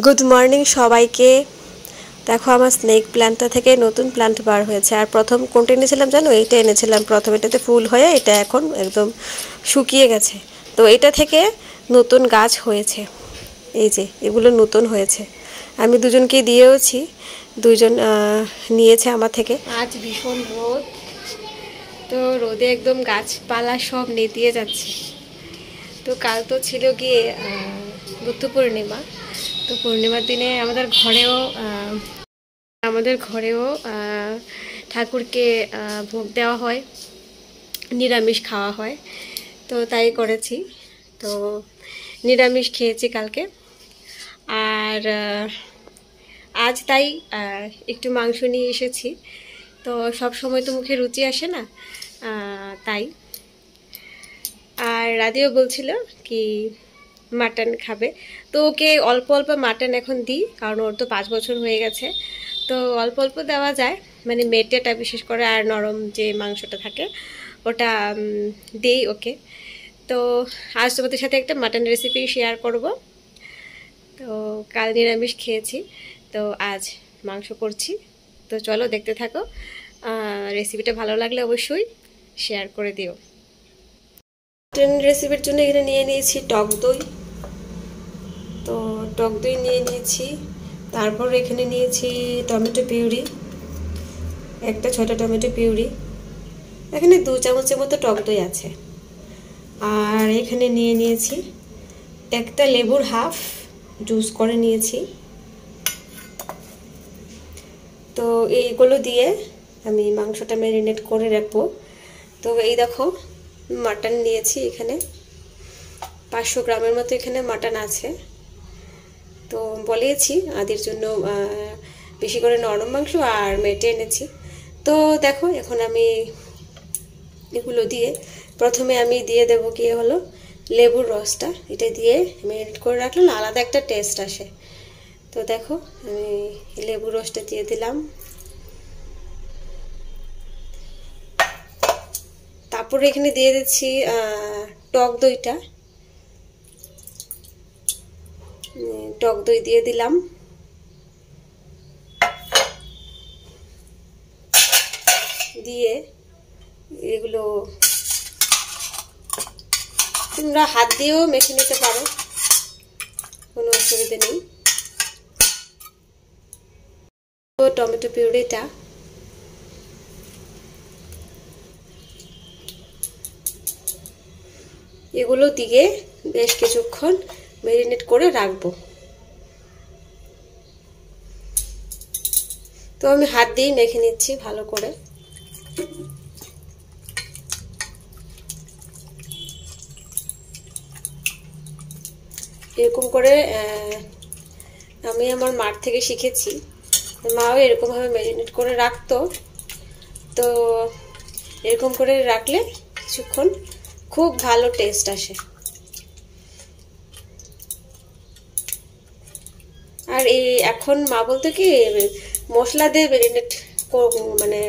Good morning সবাইকে। দেখো আমার স্নেক প্ল্যান্টটা থেকে নতুন প্ল্যান্ট বার হয়েছে। আর প্রথম কোনটা এনেছিলাম জানো? এইটা এনেছিলাম প্রথম। এটাতে ফুল হয়ে এটা এখন একদম শুকিয়ে গেছে। তো এটা থেকে নতুন গাছ হয়েছে। এই যে এগুলো নতুন হয়েছে। আমি দুজনকে দিয়েওছি, দুজন নিয়েছে আমার থেকে। আজ ভীষণ রোদ, তো রোদে একদম গাছপালা সব নেতিয়ে যাচ্ছে। তো কাল তো ছিল গিয়ে বুদ্ধ পূর্ণিমা। তো পূর্ণিমার দিনে আমাদের ঘরেও ঠাকুরকে ভোগ দেওয়া হয়, নিরামিষ খাওয়া হয়। তো তাই করেছি। তো নিরামিষ খেয়েছি কালকে। আর আজ তাই একটু মাংস নিয়ে এসেছি। তো সব সময় তো মুখে রুচি আসে না, তাই। আর রাধিও বলছিল কি মাটন খাবে, তো ওকে অল্প অল্প মাটন এখন দিই, কারণ ওর তো 5 বছর হয়ে গেছে। তো অল্প অল্প দেওয়া যায়, মানে মেটেটা বিশেষ করে, আর নরম যে মাংসটা থাকে ওটা দিই ওকে। তো আজ তোমাদের সাথে একটা মাটন রেসিপি শেয়ার করব। তো কাল নিরামিষ খেয়েছি, তো আজ মাংস করছি। তো চলো দেখতে থাকো। রেসিপিটা ভালো লাগলে অবশ্যই শেয়ার করে দিও। মাটন রেসিপির জন্য এখানে নিয়ে নিয়েছি টক দই। তো টক দই নিয়ে নিয়েছি। তারপর এখানে নিয়েছি টমেটো পিউরি, একটা ছোটো টমেটো পিউরি। এখানে 2 চামচের মতো টক দই আছে। আর এখানে নিয়ে নিয়েছি একটা লেবুর হাফ জুস করে নিয়েছি। তো এইগুলো দিয়ে আমি মাংসটা ম্যারিনেট করে রাখবো। তো এই দেখো মাটন নিয়েছি, এখানে 500 গ্রামের মতো এখানে মাটন আছে। তো বলেছি আদির জন্য বেশি করে নরম মাংস আর মেটে এনেছি। তো দেখো এখন আমি এগুলো দিয়ে প্রথমে আমি দিয়ে দেবো কি হলো লেবুর রসটা। এটা দিয়ে ম্যারিনেট করে রাখলে না আলাদা একটা টেস্ট আসে। তো দেখো আমি লেবুর রসটা দিয়ে দিলাম। তারপরে এখানে দিয়ে দিচ্ছি টক দইটা। টক দই দিয়ে দিলাম। দিয়ে এগুলো তোমরা হাত দিয়েও মেখে নিতে পারো, কোনো অসুবিধা নেই। তো টমেটো পিউরিটা এগুলো দিয়ে বেশ কিছুক্ষণ ম্যারিনেট করে রাখবো। তো আমি হাত দিয়ে মেখে নিচ্ছি ভালো করে। এরকম করে আমি আমার মার থেকে শিখেছি। মাও এরকমভাবে ম্যারিনেট করে রাখতো। তো এরকম করে রাখলে কিছুক্ষণ খুব ভালো টেস্ট আসে। আর এখন মা বলতো কি মশলা দিয়ে ম্যারিনেট মানে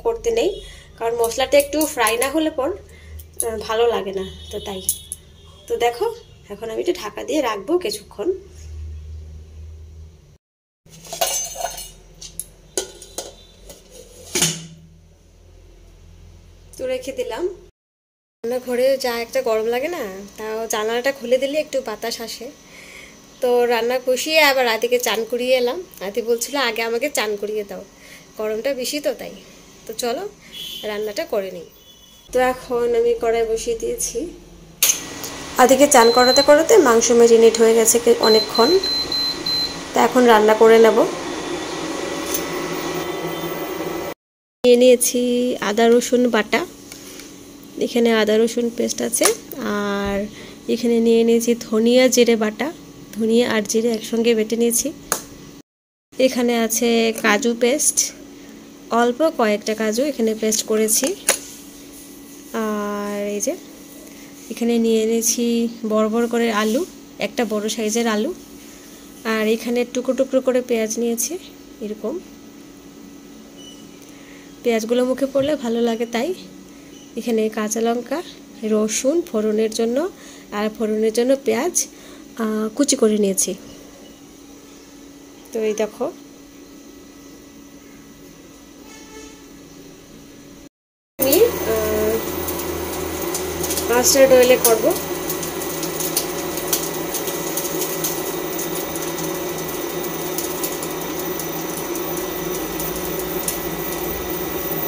করতে নেই, কারণ মশলাটা একটু ফ্রাই না হলে পর ভালো লাগে না। তো তাই। তো দেখো এখন আমি একটু ঢাকা দিয়ে রাখবো কিছুক্ষণ। তো রেখে দিলাম। রান্নাঘরে যা একটা গরম লাগে না, তাও জানালাটা খুলে দিলে একটু বাতাস আসে। তো রান্না কষিয়ে আবার আদিকে চান করিয়ে এলাম। আদি বলছিল আগে আমাকে চান করিয়ে দাও, গরমটা বেশি তো তাই। তো চলো রান্নাটা করে নিই। তো এখন আমি কড়াই বসিয়ে দিয়েছি। আদিকে চান করাতে করাতে মাংস ম্যারিনেট হয়ে গেছে অনেকক্ষণ। তো এখন রান্না করে নেব। নিয়ে নিয়েছি আদা রসুন বাটা, এখানে আদা রসুন পেস্ট আছে। আর এখানে নিয়ে নিয়েছি ধনিয়া জিরে বাটা, ধনিয়া আর জিরে একসঙ্গে বেটে নিয়েছি। এখানে আছে কাজু পেস্ট, অল্প কয়েকটা কাজু এখানে পেস্ট করেছি। আর এই যে এখানে নিয়ে নিয়েছি বড় বড় করে আলু, একটা বড় সাইজের আলু। আর এখানে টুকরো টুকরো করে পেঁয়াজ নিয়েছি। এরকম পেঁয়াজগুলো মুখে পড়লে ভালো লাগে, তাই এখানে কাঁচা লঙ্কা, রসুন ফোড়নের জন্য, আর ফোড়নের জন্য পেঁয়াজ কুচি করে নিয়েছি। তো এই দেখো আমি মাস্টার্ড অয়েলে করব।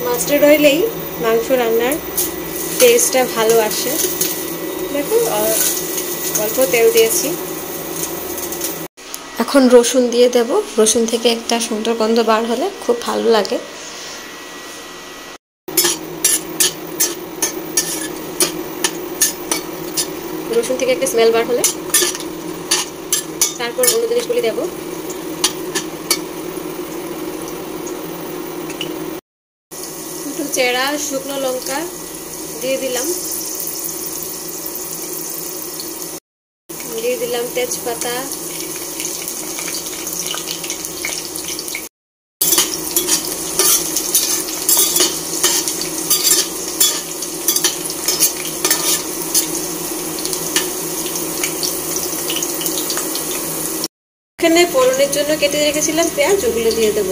মাস্টার্ড অয়েলেই মাংস রান্নার টেস্টটা ভালো আসে। দেখো অল্প তেল দিয়েছি। এখন রসুন দিয়ে দেব। রসুন থেকে একটা সুন্দর গন্ধ বার হলে খুব ভালো লাগে। রসুন থেকে একটা স্মেল বার হলে তারপর অন্য জিনিসগুলি দেব। একটু চেরা শুকনো লঙ্কা দিয়ে দিলাম, দিয়ে দিলাম তেজপাতা, এখানে ফোড়নের জন্য কেটে রেখেছিলাম পেঁয়াজ, ওগুলো দিয়ে দেব।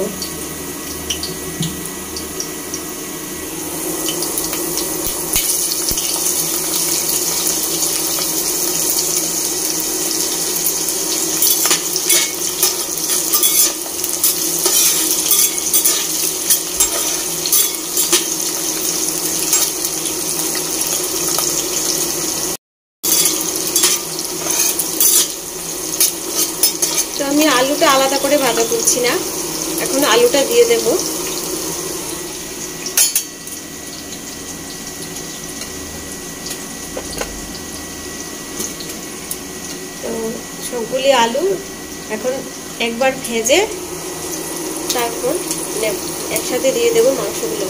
তো আমি আলুটা আলাদা করে ভাজা করছি না, এখন আলুটা দিয়ে দেব। তো সবগুলি আলু এখন একবার ভেজে তারপর একসাথে দিয়ে দেব মাংসগুলো।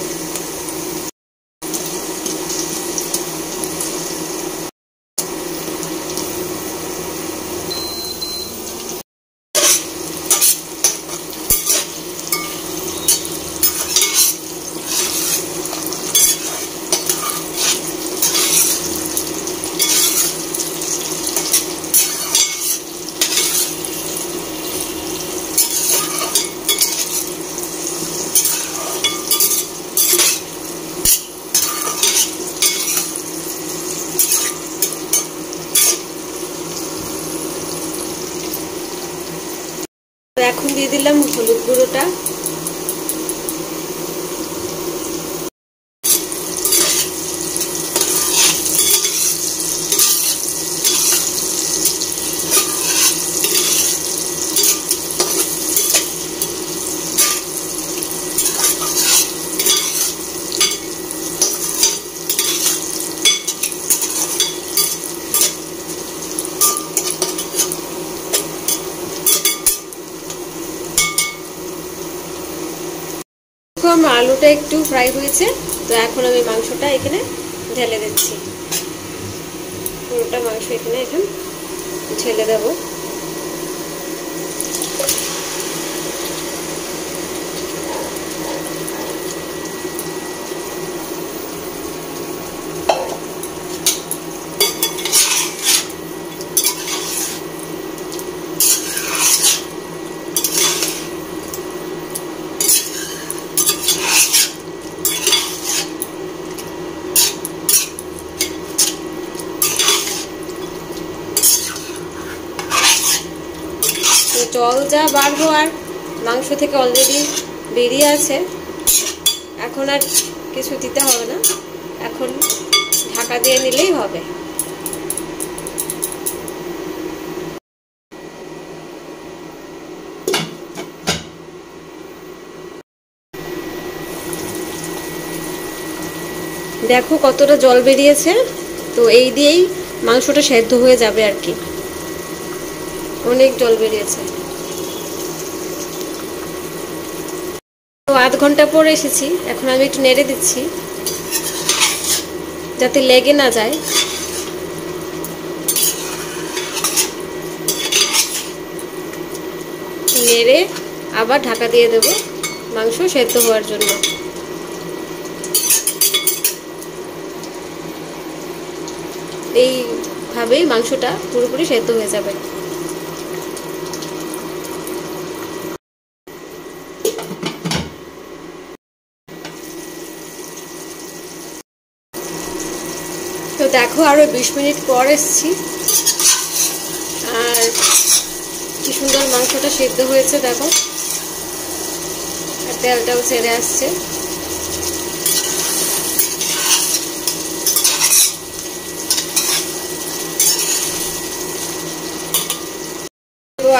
এখন দিয়ে দিলাম হলুদ গুঁড়োটা, আলুটা একটু ফ্রাই হয়েছে। তো এখন আমি মাংসটা এখানে ঢেলে দিচ্ছি। পুরোটা মাংস এখানে ঢেলে দেব। জল যা বার হওয়ার মাংস থেকে অলরেডি বেরিয়ে আছে, এখন আর কিছু দিতে হবে না, এখন ঢাকা দিয়ে নিলেই হবে। দেখো কতটা জল বেরিয়েছে। তো এই দিয়েই মাংসটা সেদ্ধ হয়ে যাবে আর কি, অনেক জল বেরিয়েছে। তো আধ ঘন্টা পর এসেছি, এখন আমি একটু নেড়ে দিচ্ছি যাতে লেগে না যায়। নেড়ে আবার ঢাকা দিয়ে দেব মাংস সেদ্ধ হওয়ার জন্য। এইভাবেই মাংসটা পুরোপুরি সেদ্ধ হয়ে যাবে। দেখো আরো 20 মিনিট পর এসেছি, আর কি সুন্দর মাংসটা সিদ্ধ হয়েছে দেখো, আর তেলটাও ছেড়ে আসছে।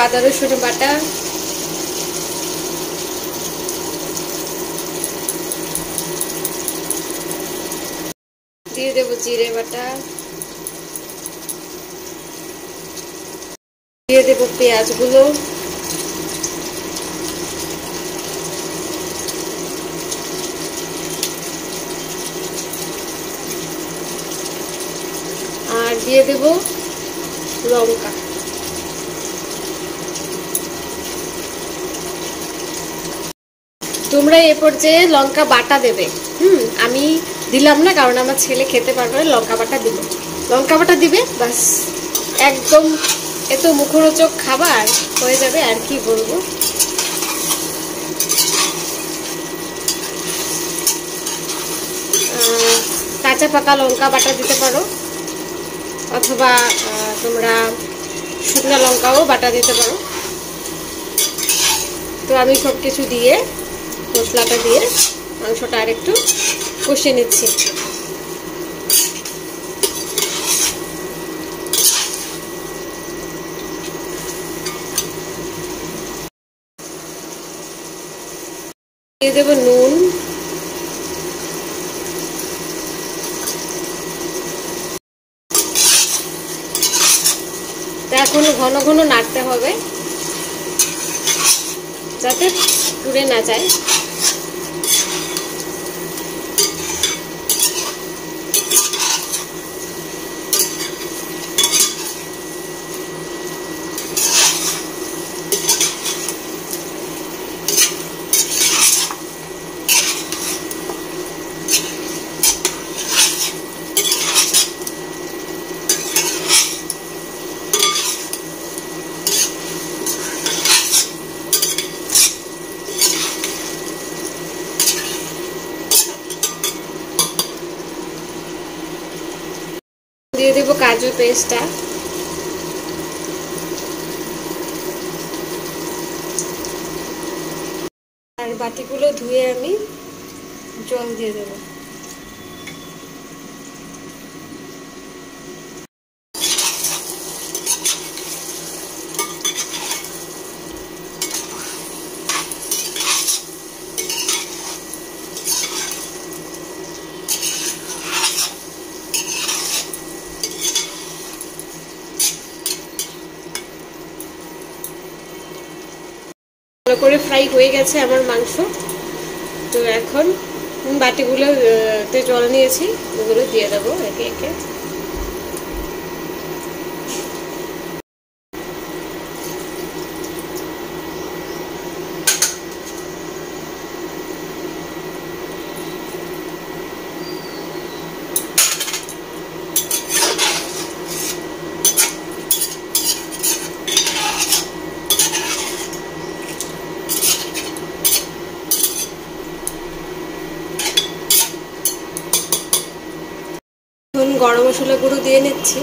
আদা রসুন বাটা, দিয়ে দেবো জিরে বাটা, দিয়ে দেবো পেঁয়াজগুলো, আর দিয়ে দেবো লঙ্কা। তোমরা এ পর্যায়ে লঙ্কা বাটা দেবে। আমি দিলাম না, কারণ আমার ছেলে খেতে পারবে না, লঙ্কা বাটা দিব। লঙ্কা বাটা দিবে, বাস একদম এত মুখরোচক খাবার হয়ে যাবে, আর কি বলবো। কাঁচা পাকা লঙ্কা বাটা দিতে পারো, অথবা তোমরা শুকনো লঙ্কাও বাটা দিতে পারো। তো আমি সব কিছু দিয়ে, মশলাটা দিয়ে মাংসটা আর একটু কষে নিচ্ছি। দিয়ে দেবো নুন, এখন ঘন ঘন নাড়তে হবে যাতে পুড়ে না যায়। দিয়ে দেবো কাজু পেস্টটা, আর বাটিগুলো ধুয়ে আমি জল দিয়ে দেবো। ভালো করে ফ্রাই হয়ে গেছে আমার মাংস। তো এখন বাটিগুলোতে জল নিয়েছি, ওগুলো দিয়ে দেবো একে একে। গরম মশলা গুঁড়ো দিয়ে নিচ্ছি।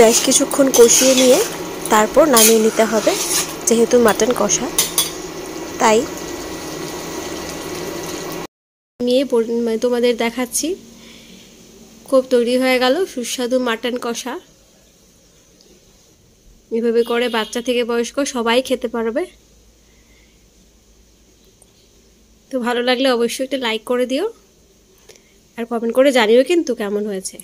বেশ কিছুক্ষণ কষিয়ে নিয়ে তারপর নামিয়ে নিতে হবে, যেহেতু মাটন কষা। তাই নিয়ে তোমাদের দেখাচ্ছি, খুব তৈরি হয়ে গেল সুস্বাদু মাটন কষা। এভাবে করে বাচ্চা থেকে বয়স্ক সবাই খেতে পারবে। তো ভালো লাগলে অবশ্যই একটা লাইক করে দিও, আর কমেন্ট করে জানিও কিন্তু কেমন হয়েছে।